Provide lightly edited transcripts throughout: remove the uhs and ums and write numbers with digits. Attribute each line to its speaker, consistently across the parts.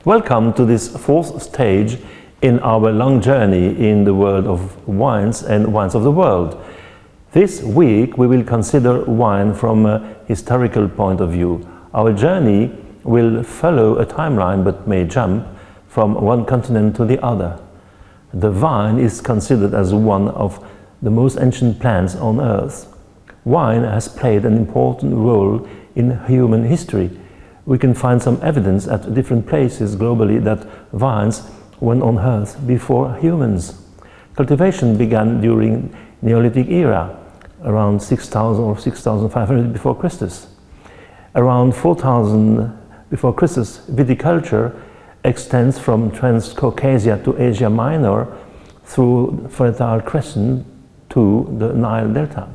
Speaker 1: Welcome to this fourth stage in our long journey in the world of wines and wines of the world. This week we will consider wine from a historical point of view. Our journey will follow a timeline but may jump from one continent to the other. The vine is considered as one of the most ancient plants on earth. Wine has played an important role in human history. We can find some evidence at different places globally that vines were on earth before humans. Cultivation began during Neolithic era, around 6000 or 6500 before Christus. Around 4000 before Christus, viticulture extends from Transcaucasia to Asia Minor through Fertile Crescent to the Nile Delta.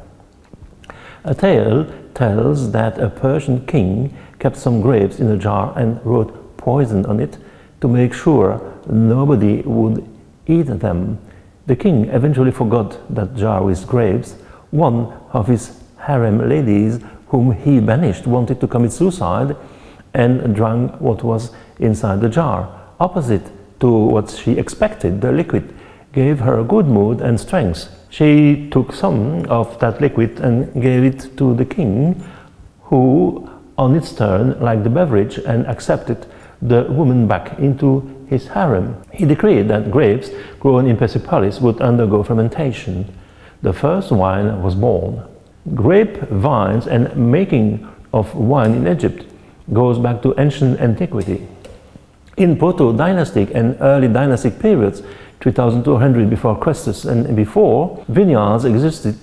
Speaker 1: A tale tells that a Persian king kept some grapes in a jar and wrote poison on it to make sure nobody would eat them. The king eventually forgot that jar with grapes. One of his harem ladies, whom he banished, wanted to commit suicide and drank what was inside the jar. Opposite to what she expected, the liquid gave her good mood and strength. She took some of that liquid and gave it to the king, who on its turn liked the beverage and accepted the woman back into his harem. He decreed that grapes grown in Persepolis would undergo fermentation. The first wine was born. Grape vines and making of wine in Egypt goes back to ancient antiquity. In proto-dynastic and early dynastic periods, 3200 before Christus and before, vineyards existed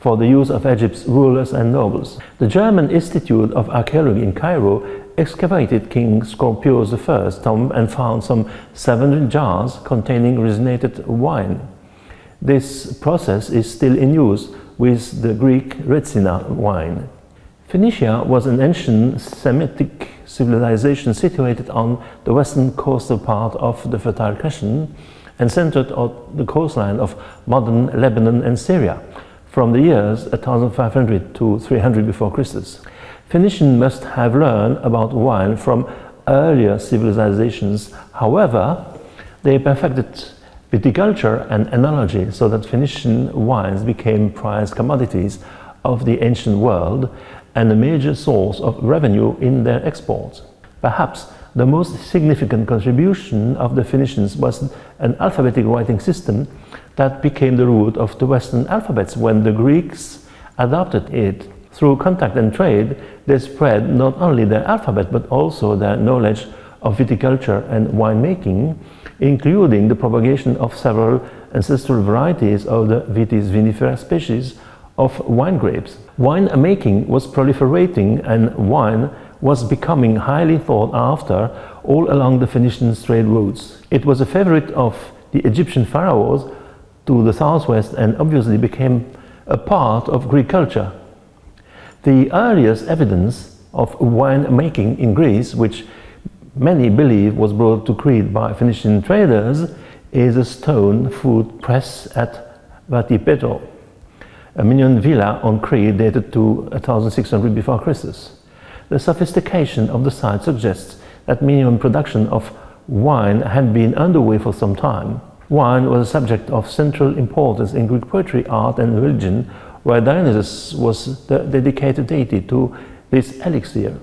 Speaker 1: for the use of Egypt's rulers and nobles. The German Institute of Archaeology in Cairo excavated King Scorpius I's tomb and found some 700 jars containing resinated wine. This process is still in use with the Greek Retsina wine. Phoenicia was an ancient Semitic civilization situated on the western coastal part of the Fertile Crescent and centered on the coastline of modern Lebanon and Syria from the years 1500 to 300 before Christus. Phoenicians must have learned about wine from earlier civilizations. However, they perfected viticulture and enology so that Phoenician wines became prized commodities of the ancient world and a major source of revenue in their exports. Perhaps the most significant contribution of the Phoenicians was an alphabetic writing system that became the root of the Western alphabets when the Greeks adopted it. Through contact and trade, they spread not only their alphabet but also their knowledge of viticulture and winemaking, including the propagation of several ancestral varieties of the Vitis vinifera species of wine grapes. Wine making was proliferating and wine was becoming highly sought after all along the Phoenician trade routes. It was a favorite of the Egyptian pharaohs to the southwest and obviously became a part of Greek culture. The earliest evidence of wine making in Greece, which many believe was brought to Crete by Phoenician traders, is a stone food press at Vatipetro, a Minoan villa on Crete dated to 1600 before Christus. The sophistication of the site suggests that Minoan production of wine had been underway for some time. Wine was a subject of central importance in Greek poetry, art and religion, where Dionysus was the dedicated deity to this elixir.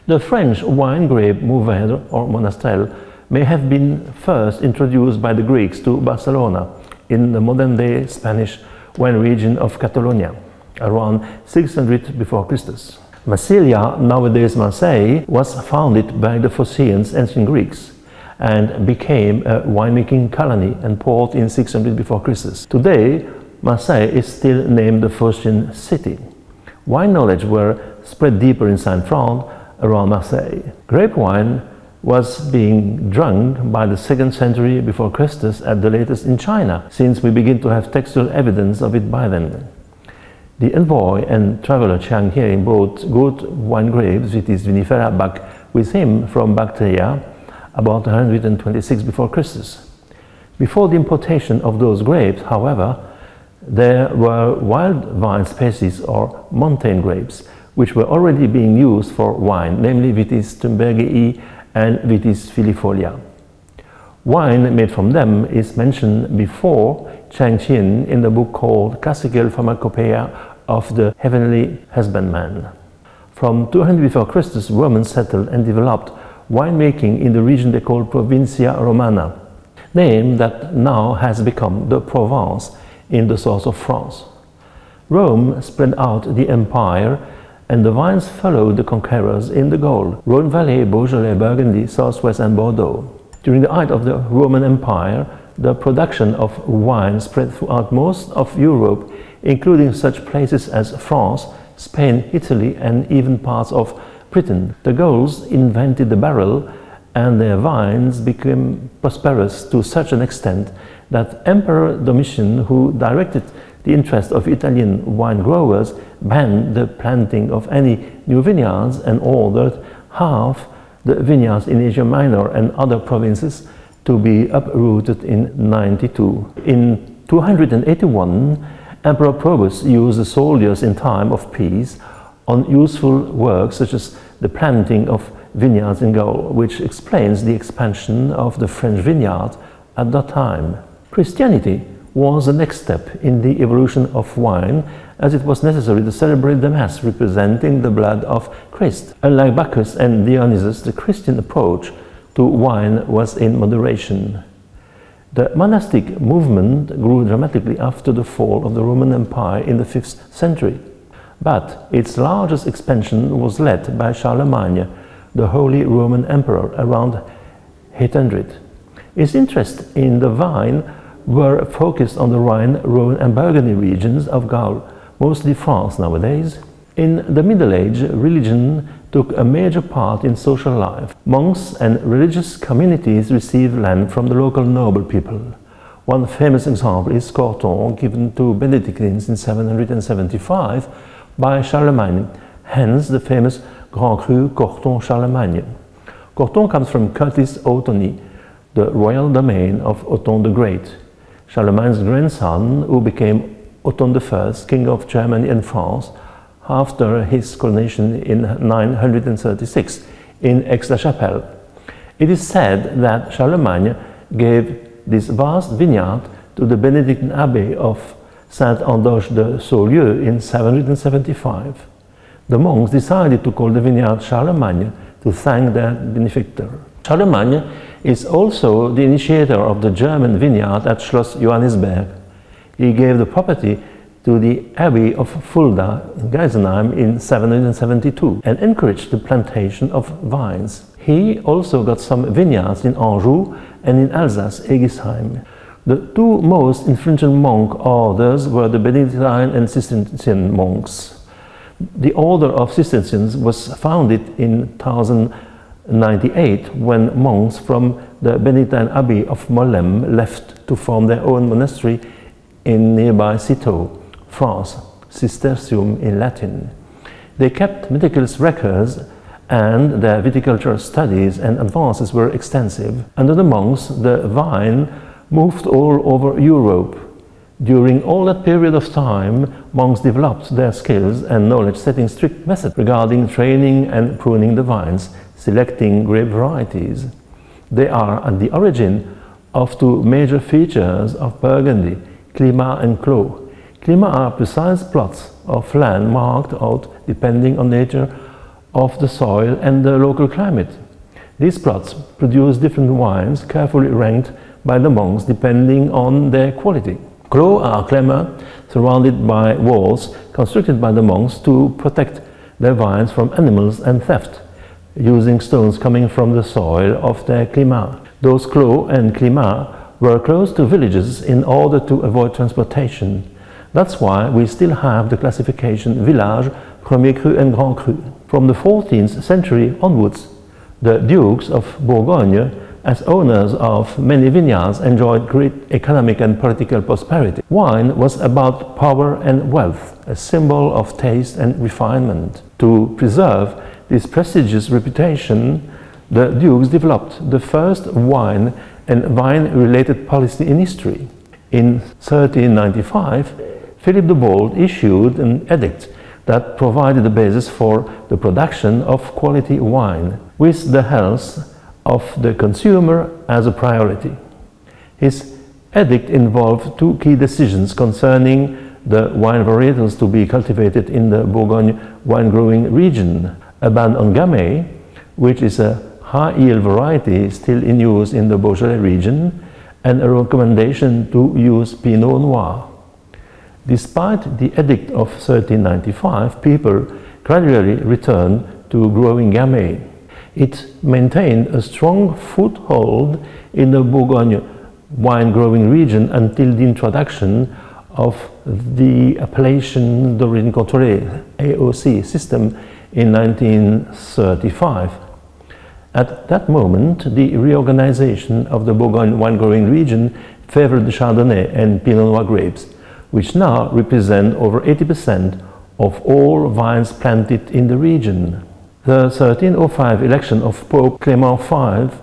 Speaker 1: The French wine grape Mourvèdre or Monastrell may have been first introduced by the Greeks to Barcelona in the modern-day Spanish wine region of Catalonia, around 600 before Christus. Massilia, nowadays Marseille, was founded by the Phocaeans, ancient Greeks, and became a winemaking colony and port in 600 before Christus. Today, Marseille is still named the Phocian city. Wine knowledge were spread deeper in Saint-Front around Marseille. Grape wine was being drunk by the 2nd century before Christus at the latest in China, since we begin to have textual evidence of it by then. The envoy and traveler Chiang He brought good wine grapes, Vitis vinifera, back with him from Bactria about 126 before Christus. Before the importation of those grapes, however, there were wild vine species or mountain grapes, which were already being used for wine, namely Vitis thunbergii and Vitis filifolia. Wine made from them is mentioned before Changqian in the book called Classical Pharmacopoeia of the Heavenly Husbandman. From 200 before Christus, Romans settled and developed winemaking in the region they call Provincia Romana, name that now has become the Provence in the south of France. Rome spread out the empire, and the vines followed the conquerors in the Gaul, Rhone Valley, Beaujolais, Burgundy, Southwest and Bordeaux. During the height of the Roman Empire, the production of wine spread throughout most of Europe, including such places as France, Spain, Italy, and even parts of Britain. The Gauls invented the barrel, and their vines became prosperous to such an extent that Emperor Domitian, who directed the interest of Italian wine growers, banned the planting of any new vineyards and ordered half the vineyards in Asia Minor and other provinces to be uprooted in 92. In 281, Emperor Probus used the soldiers in time of peace on useful work such as the planting of vineyards in Gaul, which explains the expansion of the French vineyard at that time. Christianity was the next step in the evolution of wine, as it was necessary to celebrate the Mass representing the blood of Christ. Unlike Bacchus and Dionysus, the Christian approach to wine was in moderation. The monastic movement grew dramatically after the fall of the Roman Empire in the 5th century, but its largest expansion was led by Charlemagne, the Holy Roman Emperor, around 800. His interest in the vine were focused on the Rhine, Rhone and Burgundy regions of Gaul, mostly France nowadays. In the Middle Age, religion took a major part in social life. Monks and religious communities received land from the local noble people. One famous example is Corton, given to Benedictines in 775 by Charlemagne, hence the famous Grand Cru Corton Charlemagne. Corton comes from Curtis Ottoni, the royal domain of Othon the Great, Charlemagne's grandson, who became Othon I, king of Germany and France, after his coronation in 936 in Aix-la-Chapelle. It is said that Charlemagne gave this vast vineyard to the Benedictine Abbey of Saint-Andoche de Saulieu in 775. The monks decided to call the vineyard Charlemagne to thank their benefactor. Charlemagne is also the initiator of the German vineyard at Schloss Johannisberg. He gave the property to the Abbey of Fulda in Geisenheim in 772 and encouraged the plantation of vines. He also got some vineyards in Anjou and in Alsace, Egisheim. The two most influential monk orders were the Benedictine and Cistercian monks. The order of Cistercians was founded in 1098 when monks from the Benedictine Abbey of Mollem left to form their own monastery in nearby Citeaux, France, Cistercium in Latin. They kept meticulous records, and their viticultural studies and advances were extensive. Under the monks, the vine moved all over Europe. During all that period of time, monks developed their skills and knowledge, setting strict methods regarding training and pruning the vines, selecting grape varieties. They are at the origin of two major features of Burgundy, climat and clos. Climat are precise plots of land marked out depending on nature of the soil and the local climate. These plots produce different wines carefully ranked by the monks depending on their quality. Clos are climats surrounded by walls constructed by the monks to protect their vines from animals and theft, using stones coming from the soil of their climat. Those clos and climats were close to villages in order to avoid transportation. That's why we still have the classification village, Premier Cru and Grand Cru. From the 14th century onwards, the Dukes of Bourgogne, as owners of many vineyards, enjoyed great economic and political prosperity. Wine was about power and wealth, a symbol of taste and refinement. To preserve this prestigious reputation, the Dukes developed the first wine and wine-related policy in history. In 1395, Philip the Bold issued an edict that provided the basis for the production of quality wine. With the help of the consumer as a priority. His edict involved two key decisions concerning the wine varietals to be cultivated in the Bourgogne wine-growing region: a ban on Gamay, which is a high-yield variety still in use in the Beaujolais region, and a recommendation to use Pinot Noir. Despite the edict of 1395, people gradually returned to growing Gamay. It maintained a strong foothold in the Bourgogne wine-growing region until the introduction of the Appellation d'Origine Contrôlée (AOC) system in 1935. At that moment, the reorganization of the Bourgogne wine-growing region favored the Chardonnay and Pinot Noir grapes, which now represent over 80% of all vines planted in the region. The 1305 election of Pope Clement V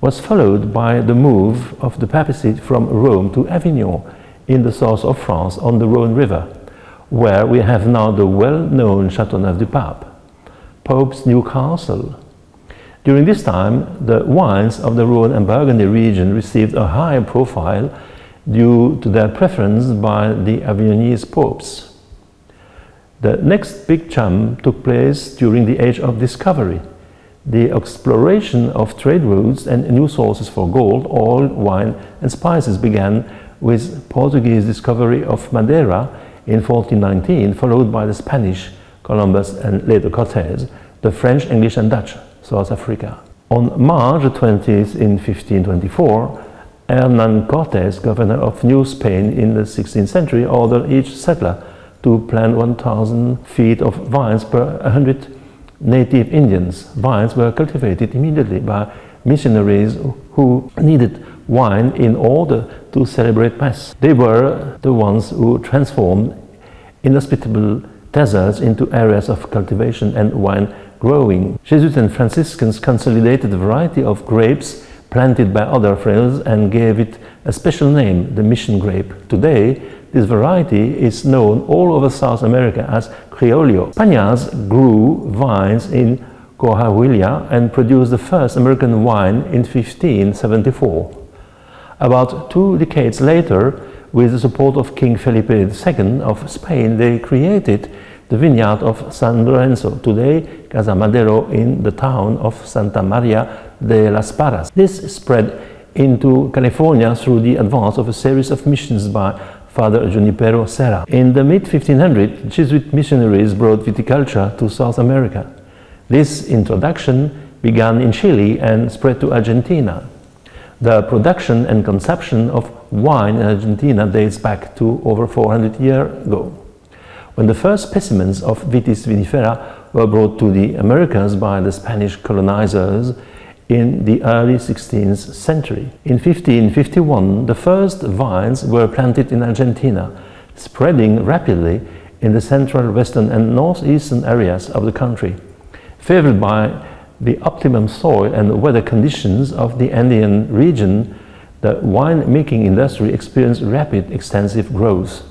Speaker 1: was followed by the move of the papacy from Rome to Avignon in the south of France on the Rhone River, where we have now the well-known Châteauneuf-du-Pape, Pope's new castle. During this time, the wines of the Rhone and Burgundy region received a high profile due to their preference by the Avignonese popes. The next big jump took place during the Age of Discovery. The exploration of trade routes and new sources for gold, oil, wine and spices began with Portuguese discovery of Madeira in 1419, followed by the Spanish, Columbus and later Cortés, the French, English and Dutch, South Africa. On March 20th in 1524, Hernán Cortés, governor of New Spain in the 16th century, ordered each settler to plant 1,000 feet of vines per 100 native Indians. Vines were cultivated immediately by missionaries who needed wine in order to celebrate Mass. They were the ones who transformed inhospitable deserts into areas of cultivation and wine growing. Jesuits and Franciscans consolidated the variety of grapes planted by other friends and gave it a special name, the mission grape. Today, this variety is known all over South America as Criollo. Spaniards grew vines in Coahuila and produced the first American wine in 1574. About 2 decades later, with the support of King Felipe II of Spain, they created the vineyard of San Lorenzo, today Casa Madero, in the town of Santa Maria de las Parras. This spread into California through the advance of a series of missions by Father Junipero Serra. In the mid-1500s, Jesuit missionaries brought viticulture to South America. This introduction began in Chile and spread to Argentina. The production and consumption of wine in Argentina dates back to over 400 years ago, when the first specimens of Vitis vinifera were brought to the Americas by the Spanish colonizers in the early 16th century. In 1551, the first vines were planted in Argentina, spreading rapidly in the central, western and northeastern areas of the country. Favored by the optimum soil and weather conditions of the Andean region, the wine-making industry experienced rapid, extensive growth.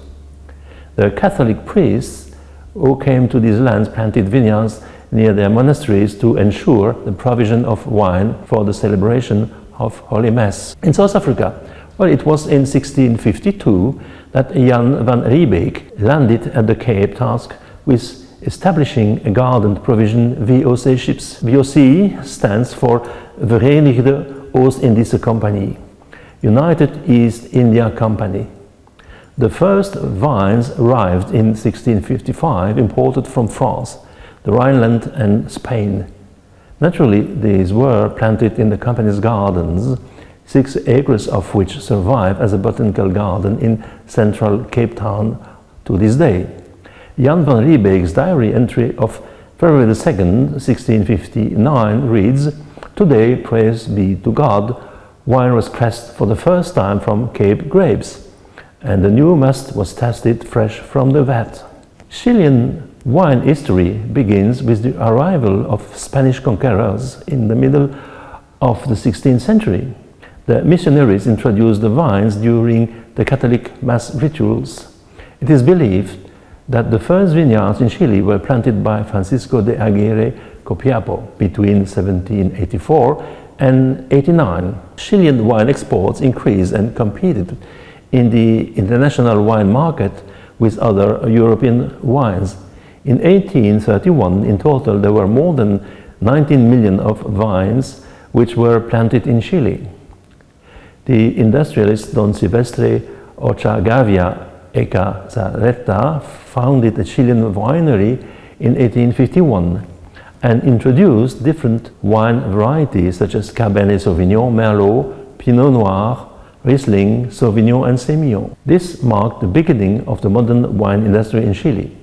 Speaker 1: The Catholic priests who came to these lands planted vineyards near their monasteries to ensure the provision of wine for the celebration of Holy Mass. In South Africa, well, it was in 1652 that Jan van Riebeek landed at the Cape tasked with establishing a garden provision VOC ships. VOC stands for Verenigde Oost-Indische Compagnie, United East India Company. The first vines arrived in 1655, imported from France, the Rhineland and Spain. Naturally, these were planted in the company's gardens, 6 acres of which survive as a botanical garden in central Cape Town to this day. Jan van Riebeek's diary entry of February 2nd, 1659 reads, "Today, praise be to God, wine was pressed for the first time from Cape grapes, and the new must was tasted fresh from the vat." Chilean wine history begins with the arrival of Spanish conquerors in the middle of the 16th century. The missionaries introduced the vines during the Catholic Mass rituals. It is believed that the first vineyards in Chile were planted by Francisco de Aguirre Copiapo between 1784 and 89. Chilean wine exports increased and competed in the international wine market with other European wines. In 1831, in total, there were more than 19 million of vines which were planted in Chile. The industrialist Don Silvestre Ochagavia Ecazarreta founded a Chilean winery in 1851 and introduced different wine varieties such as Cabernet Sauvignon, Merlot, Pinot Noir, Riesling, Sauvignon and Semillon. This marked the beginning of the modern wine industry in Chile.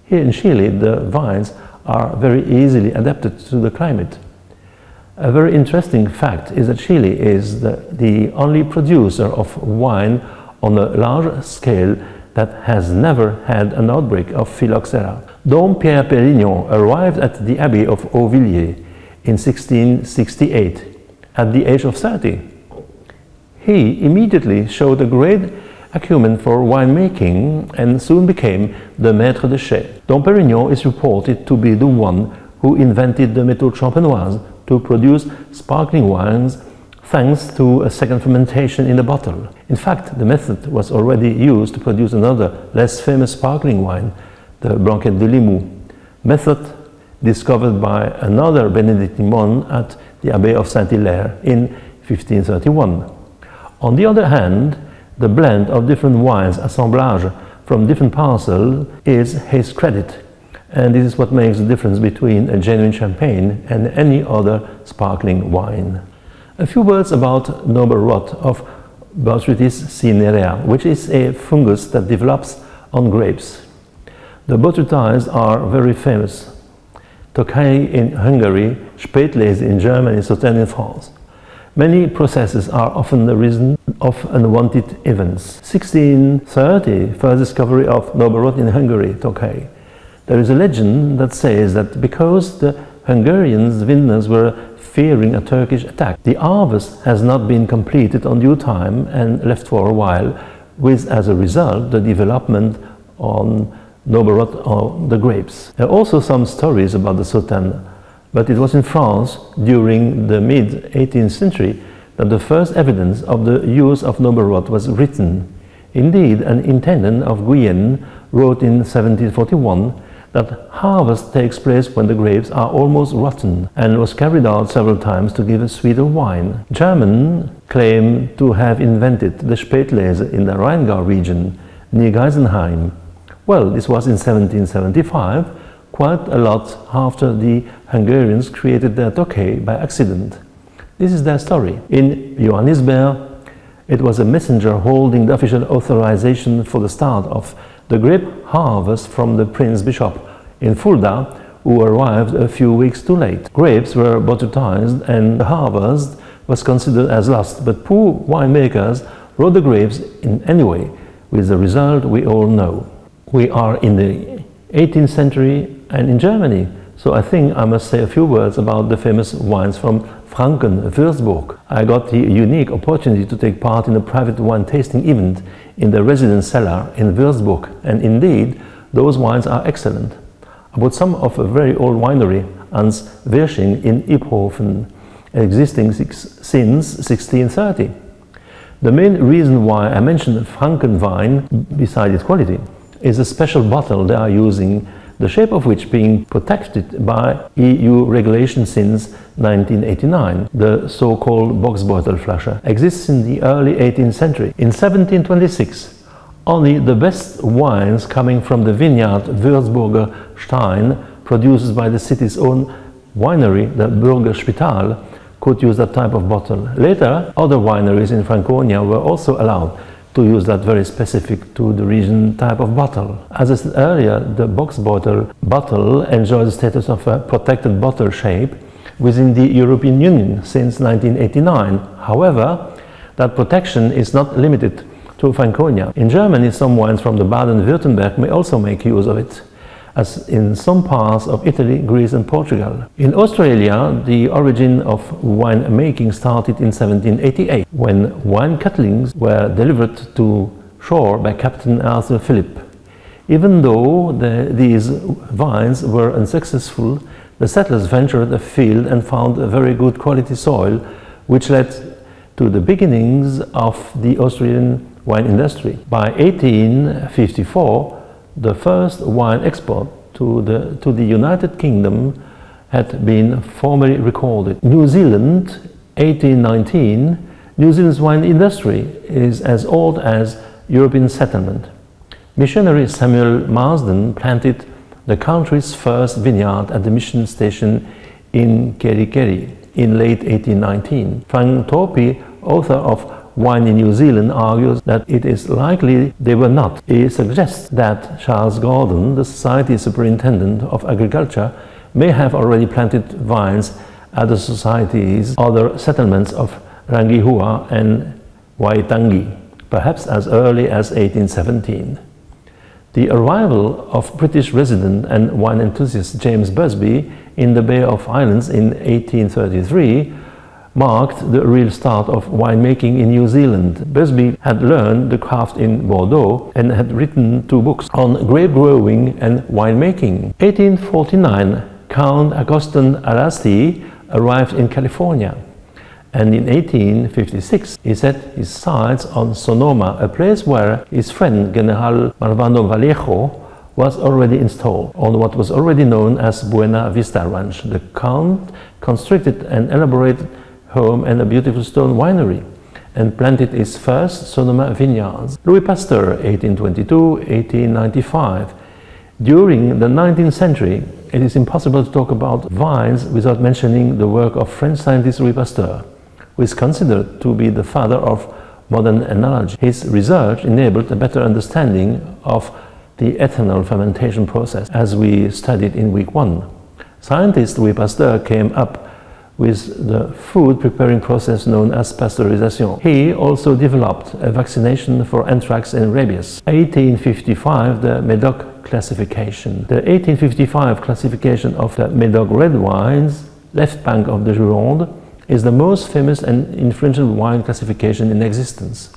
Speaker 1: Here in Chile, the vines are very easily adapted to the climate. A very interesting fact is that Chile is the only producer of wine on a large scale that has never had an outbreak of phylloxera. Dom Pierre Perignon arrived at the Abbey of Auvilliers in 1668 at the age of 30. He immediately showed a great acumen for winemaking and soon became the maître de chai. Dom Perignon is reported to be the one who invented the méthode champenoise to produce sparkling wines thanks to a second fermentation in the bottle. In fact, the method was already used to produce another, less famous sparkling wine, the Blanquette de Limoux, method discovered by another Benedictine monk at the Abbey of Saint-Hilaire in 1531. On the other hand, the blend of different wines, assemblage from different parcels, is his credit, and this is what makes the difference between a genuine champagne and any other sparkling wine. A few words about noble rot of Botrytis cinerea, which is a fungus that develops on grapes. The botrytis are very famous. Tokaj in Hungary, Spätlese in Germany, Sauternes in France. Many processes are often the reason of unwanted events. 1630, first discovery of noble rot in Hungary, Tokaj. There is a legend that says that because the Hungarians, vintners, were fearing a Turkish attack, the harvest has not been completed on due time and left for a while, with as a result the development on noble rot on the grapes. There are also some stories about the Sauternes, but it was in France during the mid-18th century that the first evidence of the use of noble rot was written. Indeed, an intendant of Guyenne wrote in 1741 that harvest takes place when the grapes are almost rotten and was carried out several times to give a sweeter wine. Germans claim to have invented the Spätlese in the Rheingau region near Geisenheim. Well, this was in 1775, quite a lot after the Hungarians created their Tokaj by accident. This is their story. In Johannisberg, it was a messenger holding the official authorization for the start of the grape harvest from the Prince Bishop in Fulda, who arrived a few weeks too late. Grapes were botrytized and the harvest was considered as lost, but poor winemakers wrote the grapes in any way, with the result we all know. We are in the 18th century and in Germany, so I think I must say a few words about the famous wines from Franken, Würzburg. I got the unique opportunity to take part in a private wine tasting event in the residence cellar in Würzburg, and indeed, those wines are excellent. I bought some of a very old winery, Hans Wersching in Iphofen, existing since 1630. The main reason why I mentioned Franken wine, beside its quality, is a special bottle they are using, the shape of which being protected by EU regulation since 1989. The so-called Boxbeutelflasche exists in the early 18th century. In 1726, only the best wines coming from the vineyard Würzburger Stein, produced by the city's own winery, the Bürgerspital, could use that type of bottle. Later, other wineries in Franconia were also allowed to use that very specific to the region type of bottle. As I said earlier, the Boxbeutel bottle enjoys the status of a protected bottle shape within the European Union since 1989. However, that protection is not limited to Franconia. In Germany, some wines from the Baden-Württemberg may also make use of it, as in some parts of Italy, Greece and Portugal. In Australia, the origin of wine making started in 1788, when wine cutlings were delivered to shore by Captain Arthur Phillip. Even though these vines were unsuccessful, The settlers ventured afield and found a very good quality soil, which led to the beginnings of the Austrian wine industry. By 1854, the first wine export to the United Kingdom had been formally recorded. New Zealand, 1819, New Zealand's wine industry is as old as European settlement. Missionary Samuel Marsden planted the country's first vineyard at the mission station in Kerikeri in late 1819. Frank Torpey, author of Wine in New Zealand, argues that it is likely they were not. He suggests that Charles Gordon, the Society Superintendent of Agriculture, may have already planted vines at the Society's other settlements of Rangihua and Waitangi, perhaps as early as 1817. The arrival of British resident and wine enthusiast James Busby in the Bay of Islands in 1833 marked the real start of winemaking in New Zealand. Busby had learned the craft in Bordeaux and had written 2 books on grape growing and winemaking. 1849, Count Agustin Alasti arrived in California, and in 1856 he set his sights on Sonoma, a place where his friend General Marvano Vallejo was already installed on what was already known as Buena Vista Ranch. The Count constructed an elaborate home and a beautiful stone winery and planted his first Sonoma vineyards. Louis Pasteur, 1822-1895. During the 19th century, it is impossible to talk about vines without mentioning the work of French scientist Louis Pasteur, who is considered to be the father of modern enology. His research enabled a better understanding of the ethanol fermentation process, as we studied in week 1. Scientist Louis Pasteur came up with the food preparing process known as pasteurization. He also developed a vaccination for anthrax and rabies. 1855, the Médoc classification. The 1855 classification of the Médoc red wines, left bank of the Gironde, is the most famous and influential wine classification in existence.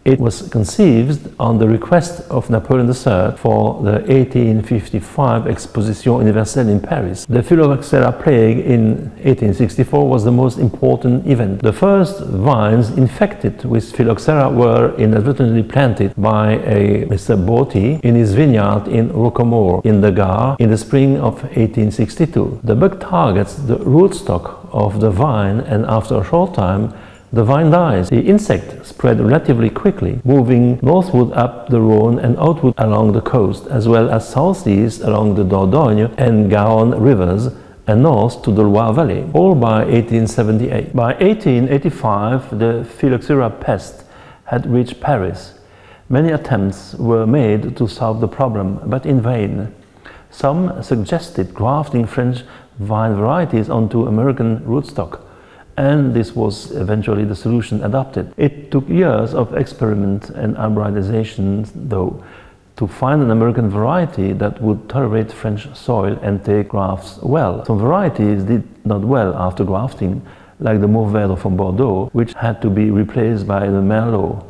Speaker 1: It was conceived on the request of Napoleon III for the 1855 Exposition Universelle in Paris. The phylloxera plague in 1864 was the most important event. The first vines infected with phylloxera were inadvertently planted by a Mr. Botti in his vineyard in Rocamaure in the Gard in the spring of 1862. The bug targets the rootstock of the vine, and after a short time the vine dies. The insect spread relatively quickly, moving northward up the Rhône and outward along the coast, as well as southeast along the Dordogne and Garonne rivers, and north to the Loire Valley, all by 1878. By 1885, the phylloxera pest had reached Paris. Many attempts were made to solve the problem, but in vain. Some suggested grafting French vine varieties onto American rootstock, and this was eventually the solution adopted. It took years of experiment and hybridization, though, to find an American variety that would tolerate French soil and take grafts well. Some varieties did not well after grafting, like the Mourvèdre from Bordeaux, which had to be replaced by the Merlot.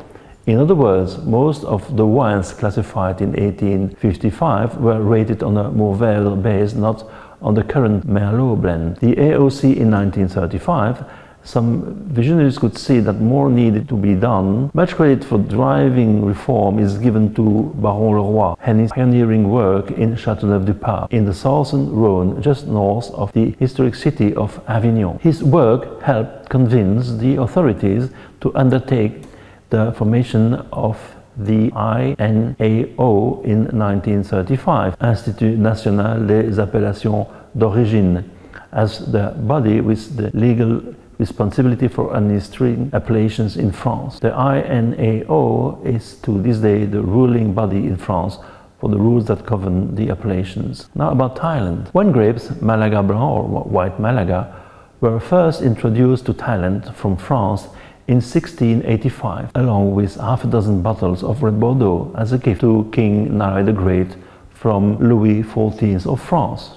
Speaker 1: In other words, most of the wines classified in 1855 were rated on a Mourvèdre base, not on the current Merlot blend. The AOC in 1935, some visionaries could see that more needed to be done. Much credit for driving reform is given to Baron Leroy and his pioneering work in Châteauneuf-du-Pape, in the southern Rhône, just north of the historic city of Avignon. His work helped convince the authorities to undertake the formation of the INAO in 1935, Institut National des Appellations d'Origine, as the body with the legal responsibility for administering appellations in France. The INAO is to this day the ruling body in France for the rules that govern the appellations. Now about Thailand. Wine grapes, Malaga Blanc or White Malaga, were first introduced to Thailand from France in 1685, along with half a dozen bottles of Red Bordeaux as a gift to King Nari the Great from Louis XIV of France.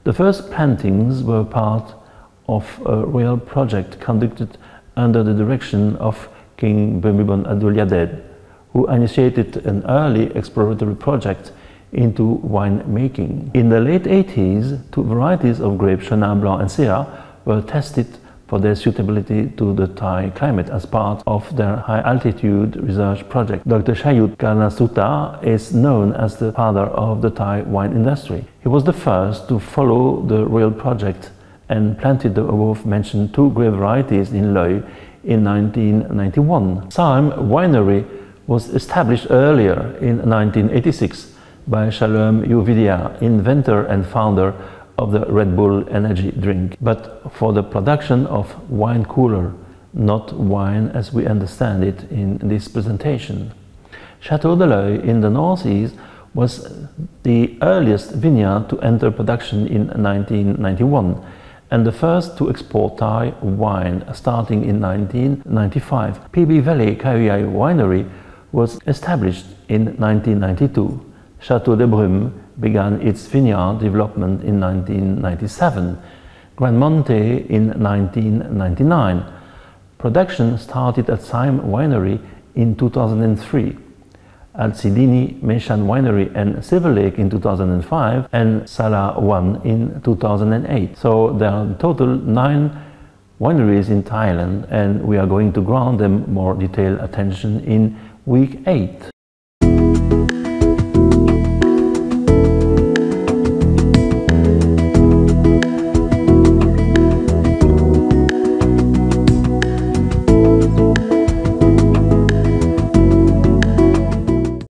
Speaker 1: The first plantings were part of a royal project conducted under the direction of King Bhumibol Adulyadej, who initiated an early exploratory project into wine making. In the late 80s, 2 varieties of grapes, Chenin Blanc and Syrah, were tested for their suitability to the Thai climate as part of their high-altitude research project. Dr. CAU203x is known as the father of the Thai wine industry. He was the first to follow the royal project and planted the above-mentioned 2 grape varieties in Loei in 1991. Salm Winery was established earlier in 1986 by Shalom Yovidia, inventor and founder of the Red Bull energy drink, but for the production of wine cooler, not wine as we understand it in this presentation. Château de l'Oeil in the northeast was the earliest vineyard to enter production in 1991 and the first to export Thai wine starting in 1995. PB Valley CAU Winery was established in 1992. Château de Brume began its vineyard development in 1997, Grand Monte in 1999. Production started at Salm Winery in 2003, Alcidini Meshan Winery and Silver Lake in 2005, and Sala 1 in 2008. So there are in total 9 wineries in Thailand, and we are going to grant them more detailed attention in week 8.